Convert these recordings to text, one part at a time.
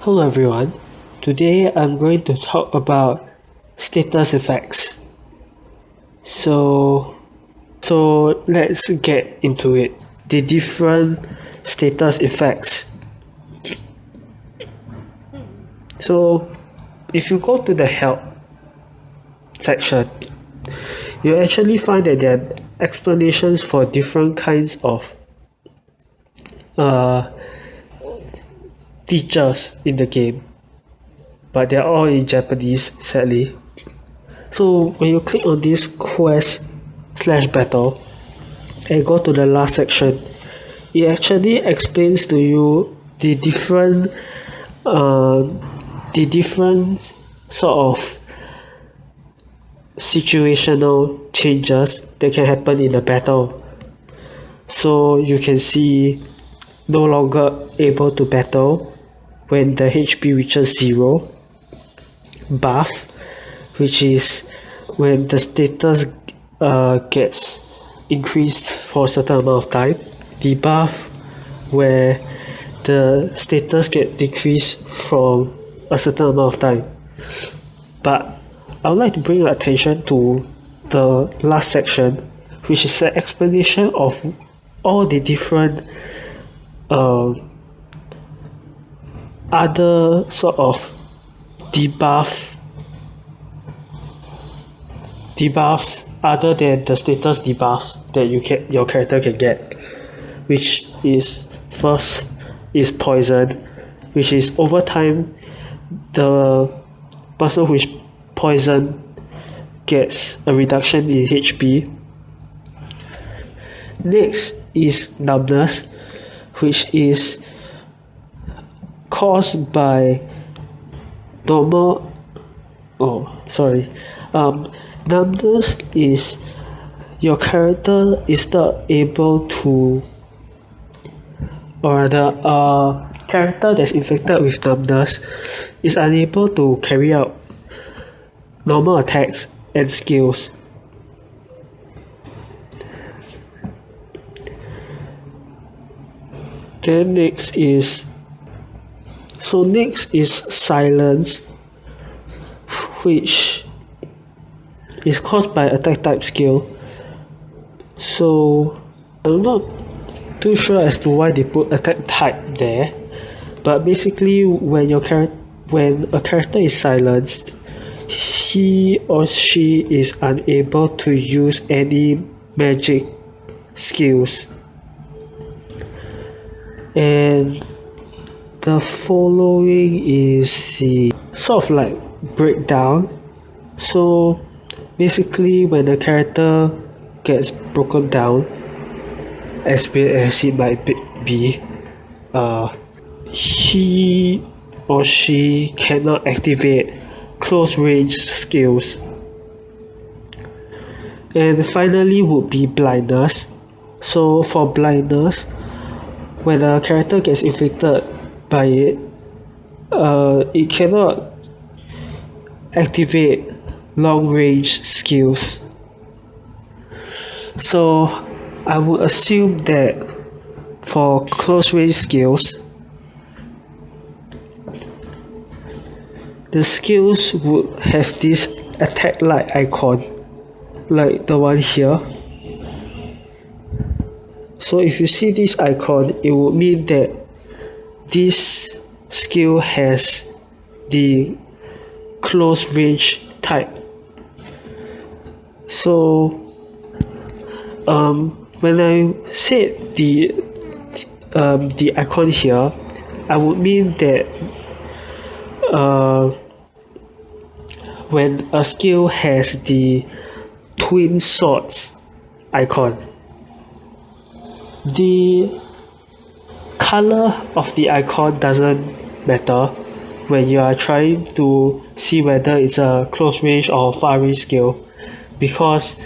Hello everyone, today I'm going to talk about status effects. So let's get into it. The different status effects. So if you go to the help section, you actually find that there are explanations for different kinds of features in the game, but they're all in Japanese, sadly. So when you click on this quest/battle and go to the last section, it actually explains to you the different sort of situational changes that can happen in the battle. So you can see no longer able to battle when the HP reaches 0, buff, which is when the status gets increased for a certain amount of time, debuff, where the status gets decreased from a certain amount of time. But I would like to bring your attention to the last section, which is an explanation of all the different other sort of debuffs other than the status debuffs that your character can get, which is first is poison, which is over time the person who is poisoned gets a reduction in HP. Next is numbness, which is caused by numbness is your character is not able to, or rather a character that's infected with numbness is unable to carry out normal attacks and skills. Then next is silence, which is caused by attack type skill. So I'm not too sure as to why they put attack type there, but basically when a character is silenced, he or she is unable to use any magic skills. And the following is the sort of like breakdown. So basically when a character gets broken down, as weird as it might be, he or she cannot activate close range skills. And finally would be blindness. So for blindness, when a character gets infected by it, it cannot activate long range skills. So I would assume that for close range skills, the skills would have this attack light icon, like the one here. So if you see this icon, it would mean that this skill has the close range type. So when I said the icon here, I would mean that when a skill has the twin swords icon, the color of the icon doesn't matter when you are trying to see whether it's a close range or far range skill, because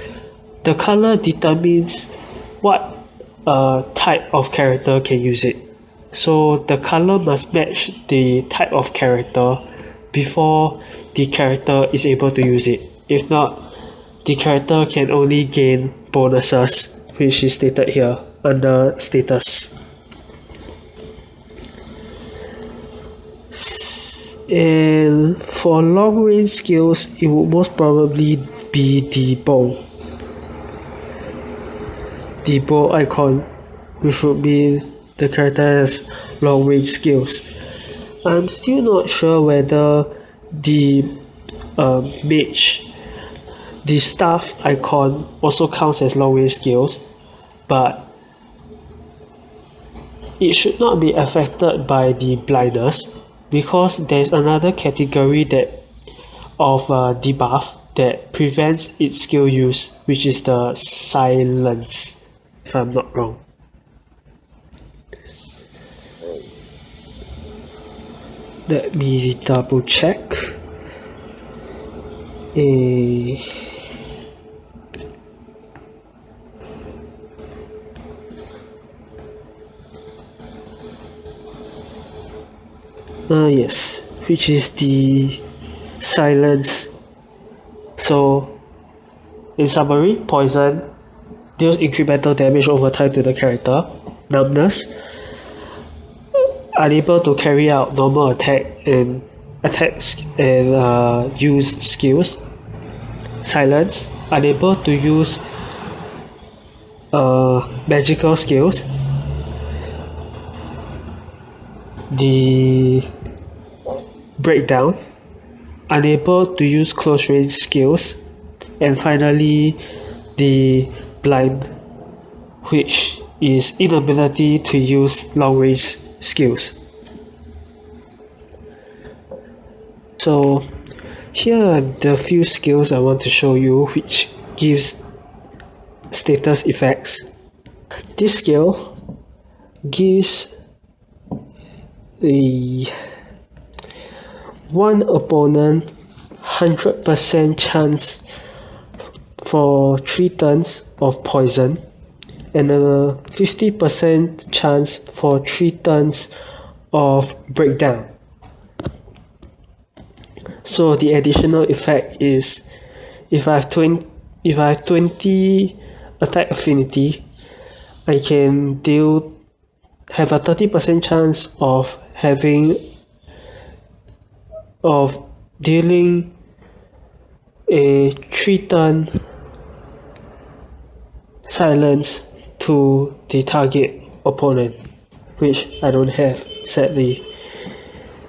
the color determines what type of character can use it. So the color must match the type of character before the character is able to use it. If not, the character can only gain bonuses, which is stated here under status. And for long range skills, it would most probably be the bow. The bow icon, which would be the character's long range skills. I'm still not sure whether the mage, the staff icon also counts as long range skills, but it should not be affected by the blindness, because there's another category of debuff that prevents its skill use, which is the silence, if I'm not wrong. Let me double check. Yes, which is the silence. So, in summary, poison deals incremental damage over time to the character. Numbness, unable to carry out normal attacks and use skills. Silence, unable to use magical skills. The breakdown, unable to use close range skills. And finally, the blind, which is inability to use long range skills. So here are the few skills I want to show you, which gives status effects. This skill gives one opponent 100% chance for 3 turns of poison and a 50% chance for 3 turns of breakdown. So the additional effect is if I have 20 attack affinity, I can have a 30% chance of dealing a 3-turn silence to the target opponent, which I don't have, sadly.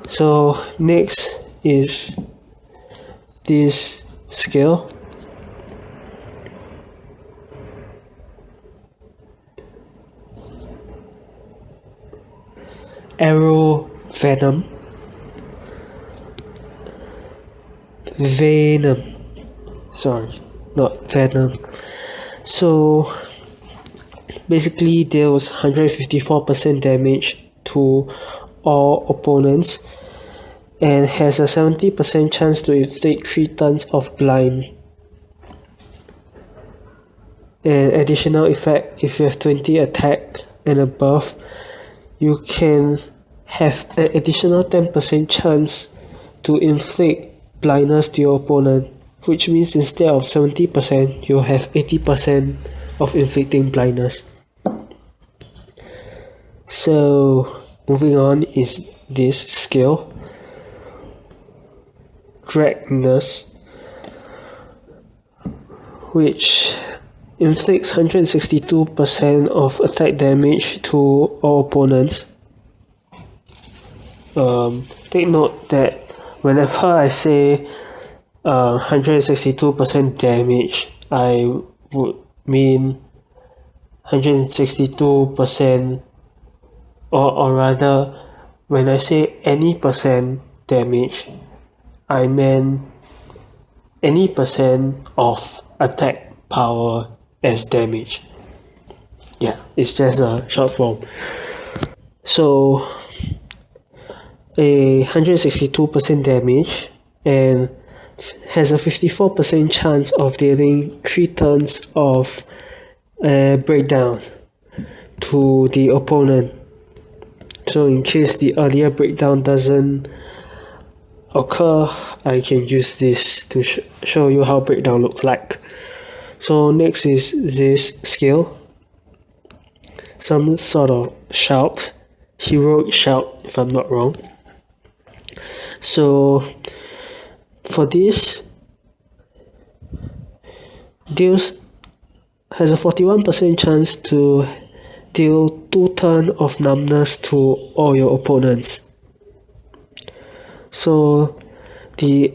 So next is this skill. Arrow Venom. Sorry, not Venom. So basically deals 154% damage to all opponents and has a 70% chance to inflict 3 turns of blind. An additional effect, if you have 20 attack and above, you can have an additional 10% chance to inflict blindness to your opponent, which means instead of 70%, you'll have 80% of inflicting blindness. So moving on is this skill, Dragness, which inflicts 162% of attack damage to all opponents. Take note that whenever I say 162% damage, I would mean 162%, or rather, when I say any percent damage, I meant any percent of attack power as damage. Yeah, it's just a short form. So a 162% damage and has a 54% chance of dealing 3 turns of breakdown to the opponent. So in case the earlier breakdown doesn't occur, I can use this to show you how breakdown looks like. So next is this skill, some sort of shout, heroic shout if I'm not wrong. So for this, deals has a 41% chance to deal 2 turns of numbness to all your opponents. So the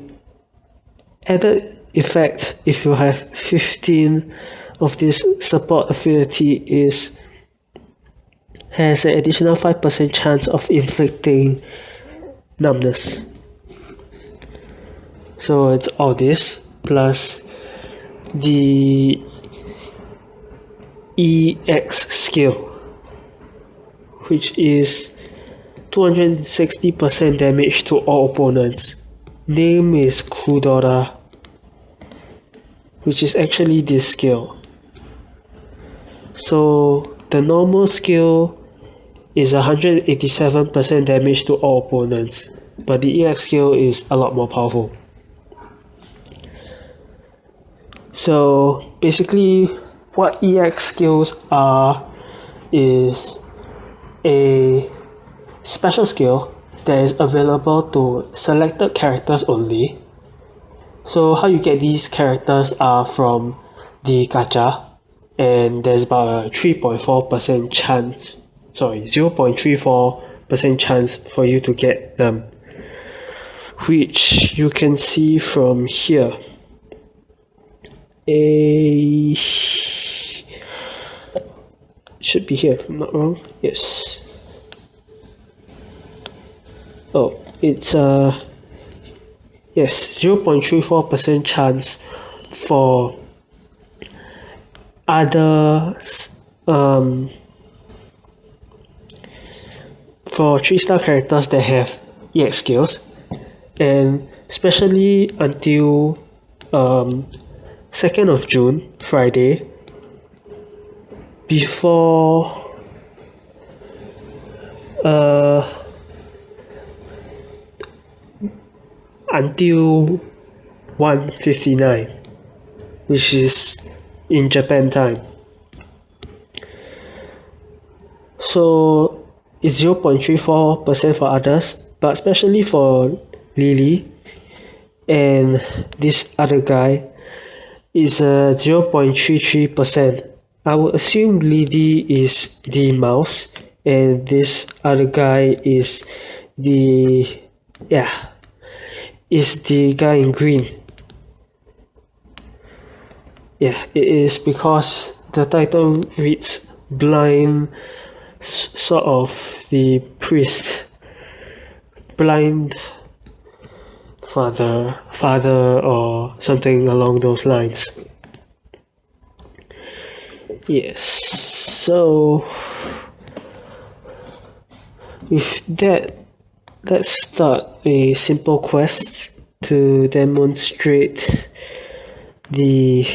added effect, if you have 15 of this support affinity, has an additional 5% chance of inflicting numbness. So it's all this plus the EX skill, which is 260% damage to all opponents. Name is Kudora, which is actually this skill. So the normal skill is 187% damage to all opponents, but the EX skill is a lot more powerful. So basically what EX skills are is a special skill that is available to selected characters only. So how you get these characters are from the gacha, and there's about a 3.4% chance, 0.34% chance for you to get them, which you can see from here. Should be here, if I'm not wrong. Yes. Oh, it's yes, 0.34% chance for other for 3-star characters that have EX skills, and especially until 2nd of June, Friday, before until 1:59, which is in Japan time. So it's 0.34% for others, but especially for Lily and this other guy is 0.33%. I would assume Lily is the mouse and this other guy is the guy in green. Yeah, it is because the title reads blind, sort of the priest, blind father or something along those lines. Yes, so with that, let's start a simple quest to demonstrate the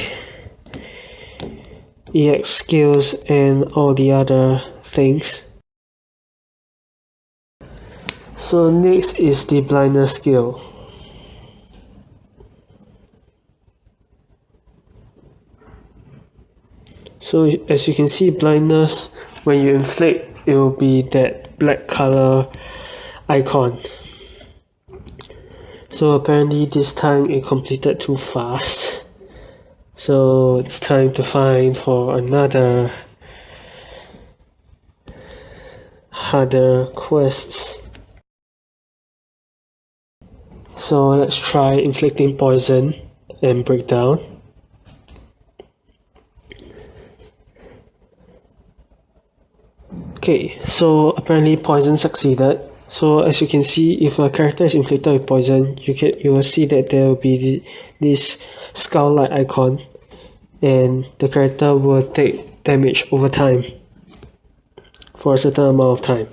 EX skills and all the other things. So next is the blindness skill. So as you can see, blindness, when you inflict, it will be that black color icon. So apparently this time it completed too fast. So it's time to find for another harder quests. So let's try inflicting poison and breakdown. Okay, so apparently poison succeeded. So as you can see, if a character is inflicted with poison, you will see that there will be this skull-like icon, and the character will take damage over time for a certain amount of time.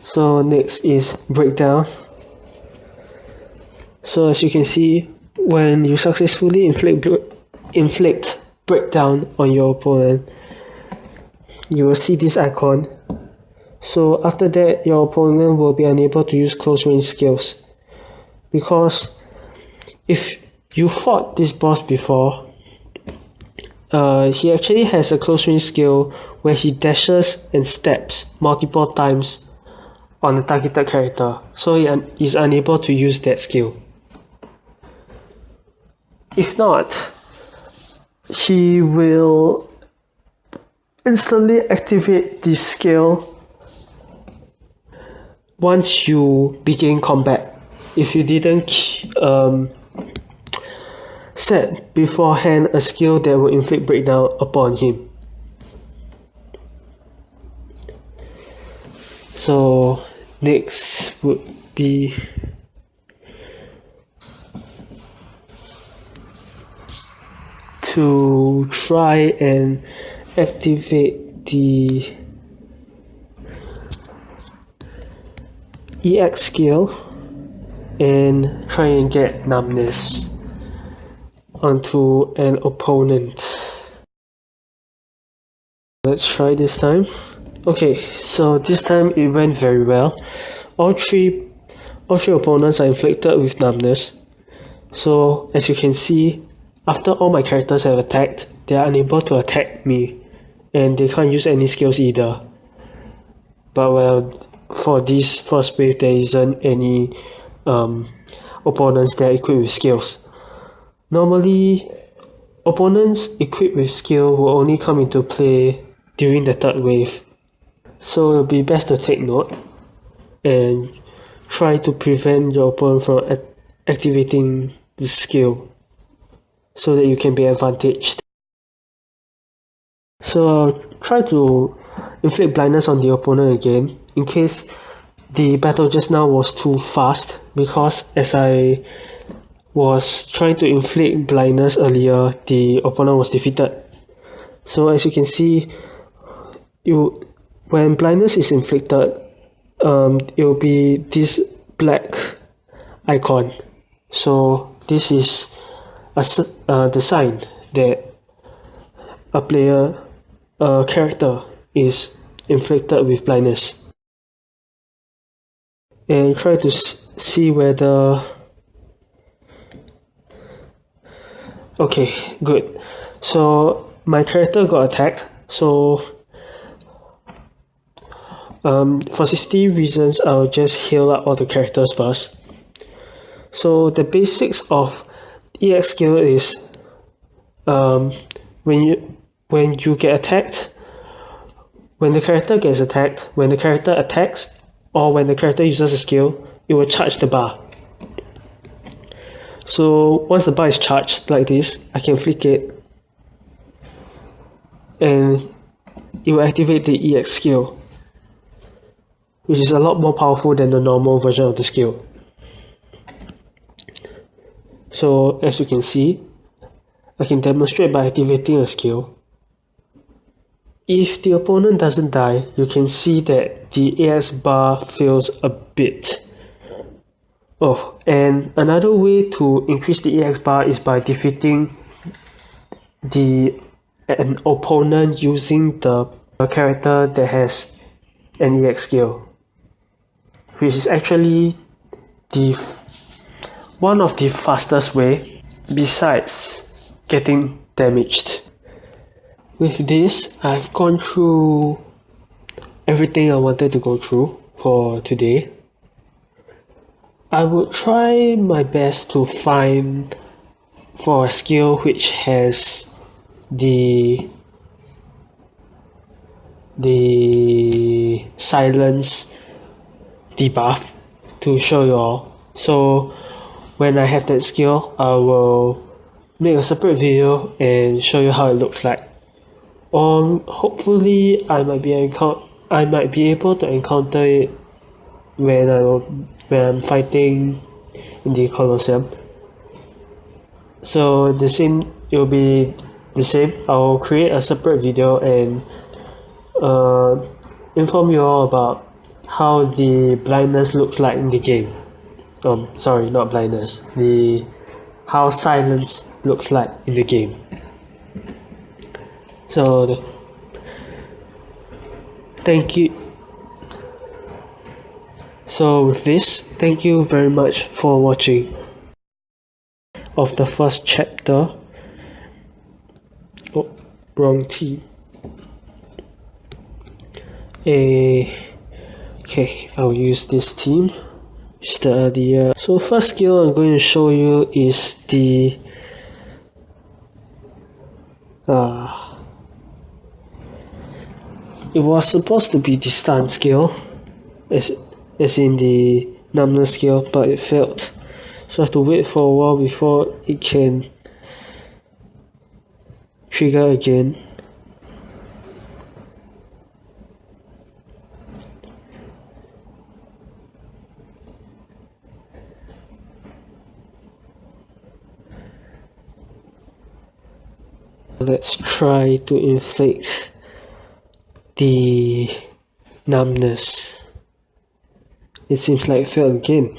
So next is breakdown. So as you can see, when you successfully inflict breakdown on your opponent, you will see this icon. So after that, your opponent will be unable to use close range skills, because if you fought this boss before he actually has a close range skill where he dashes and steps multiple times on the targeted character, so he is unable to use that skill. If not, he will instantly activate this skill once you begin combat. If you didn't set beforehand a skill that will inflict breakdown upon him. So next would be to try and activate the EX skill and try and get numbness onto an opponent. Let's try this time. Okay, so this time it went very well. All three opponents are inflicted with numbness. So as you can see, after all my characters have attacked, they are unable to attack me, and they can't use any skills either. But well, for this first wave, there isn't any opponents that are equipped with skills. Normally, opponents equipped with skill will only come into play during the third wave. So it'll be best to take note and try to prevent your opponent from activating the skill so that you can be advantaged. So I'll try to inflict blindness on the opponent again in case the battle just now was too fast, because as I was trying to inflict blindness earlier, the opponent was defeated. So as you can see, when blindness is inflicted, it will be this black icon. So this is the sign that a character is inflicted with blindness. And try to see whether... Okay, good. So my character got attacked, so for safety reasons, I'll just heal up all the characters first. So the basics of EX skill is when you get attacked, when the character gets attacked, when the character attacks, or when the character uses a skill, it will charge the bar. So once the bar is charged like this, I can flick it and it will activate the EX skill, which is a lot more powerful than the normal version of the skill. So as you can see, I can demonstrate by activating a skill. If the opponent doesn't die, you can see that the EX bar fills a bit. Oh, and another way to increase the EX bar is by defeating an opponent using the character that has an EX skill, which is actually one of the fastest way besides getting damaged. With this, I've gone through everything I wanted to go through for today. I would try my best to find for a skill which has the silence debuff to show you all. So when I have that skill, I will make a separate video and show you how it looks like. Hopefully I might be able to encounter it when I'm fighting in the Colosseum. So it will be the same. I'll create a separate video and inform you all about how the blindness looks like in the game. Sorry, not blindness. How silence looks like in the game. So thank you. So with this, thank you very much for watching of the first chapter Oh, wrong T. Okay, I'll use this team. It's the earlier. So first skill I'm going to show you is the it was supposed to be the stun skill, as in the numbness skill, but it failed. So I have to wait for a while before it can trigger again. Let's try to inflict the numbness. It seems like it failed again.